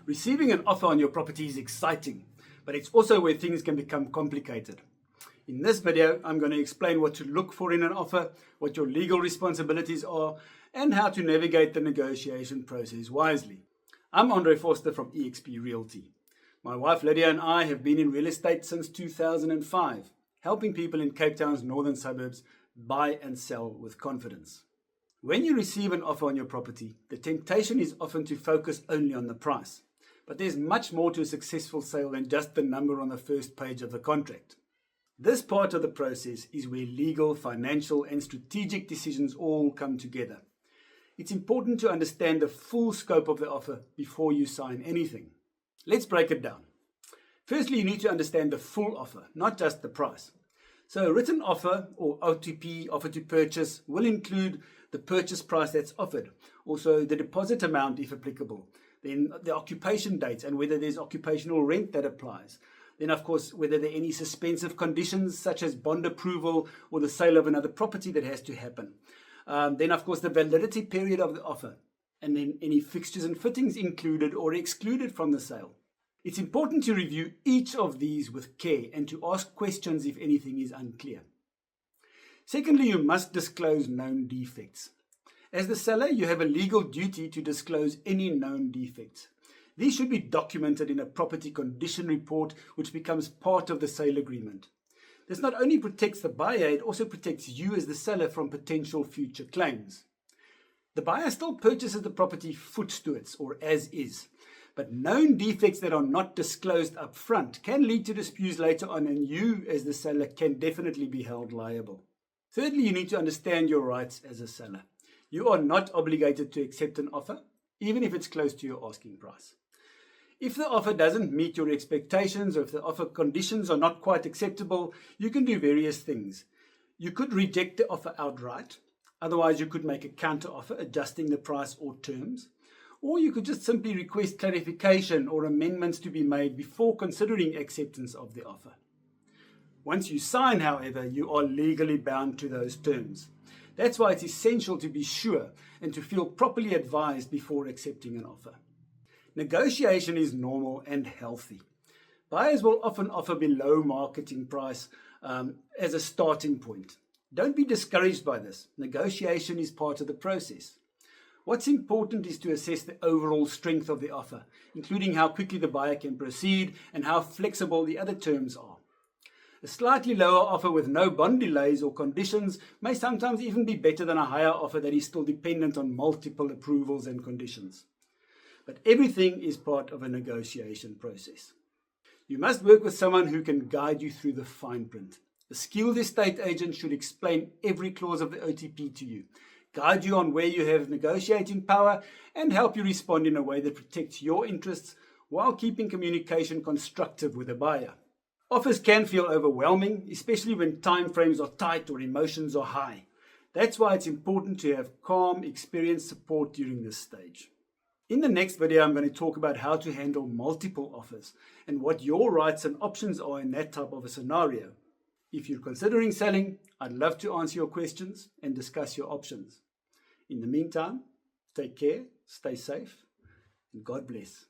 Receiving an offer on your property is exciting, but it's also where things can become complicated. In this video, I'm going to explain what to look for in an offer, what your legal responsibilities are, and how to navigate the negotiation process wisely. I'm Andre Forster from eXp Realty. My wife Lydia and I have been in real estate since 2005, helping people in Cape Town's northern suburbs buy and sell with confidence. When you receive an offer on your property, the temptation is often to focus only on the price. But there's much more to a successful sale than just the number on the first page of the contract. This part of the process is where legal, financial, and strategic decisions all come together. It's important to understand the full scope of the offer before you sign anything. Let's break it down. Firstly, you need to understand the full offer, not just the price. So a written offer, or OTP, offer to purchase, will include the purchase price that's offered, also the deposit amount if applicable, then the occupation dates and whether there's occupational rent that applies. Then, of course, whether there are any suspensive conditions such as bond approval or the sale of another property that has to happen. Then, of course, the validity period of the offer, and then any fixtures and fittings included or excluded from the sale. It's important to review each of these with care and to ask questions if anything is unclear. Secondly, you must disclose known defects. As the seller, you have a legal duty to disclose any known defects. These should be documented in a property condition report, which becomes part of the sale agreement. This not only protects the buyer, it also protects you as the seller from potential future claims. The buyer still purchases the property foot stewards or as is, but known defects that are not disclosed up front can lead to disputes later on, and you as the seller can definitely be held liable. Thirdly, you need to understand your rights as a seller. You are not obligated to accept an offer, even if it's close to your asking price. If the offer doesn't meet your expectations, or if the offer conditions are not quite acceptable, you can do various things. You could reject the offer outright. Otherwise, you could make a counter offer, adjusting the price or terms. Or you could just simply request clarification or amendments to be made before considering acceptance of the offer. Once you sign, however, you are legally bound to those terms. That's why it's essential to be sure and to feel properly advised before accepting an offer. Negotiation is normal and healthy. Buyers will often offer below marketing price as a starting point. Don't be discouraged by this. Negotiation is part of the process. What's important is to assess the overall strength of the offer, including how quickly the buyer can proceed and how flexible the other terms are. A slightly lower offer with no bond delays or conditions may sometimes even be better than a higher offer that is still dependent on multiple approvals and conditions. But everything is part of a negotiation process. You must work with someone who can guide you through the fine print. A skilled estate agent should explain every clause of the OTP to you, guide you on where you have negotiating power, and help you respond in a way that protects your interests while keeping communication constructive with the buyer. Offers can feel overwhelming, especially when timeframes are tight or emotions are high. That's why it's important to have calm, experienced support during this stage. In the next video, I'm going to talk about how to handle multiple offers and what your rights and options are in that type of a scenario. If you're considering selling, I'd love to answer your questions and discuss your options. In the meantime, take care, stay safe, and God bless.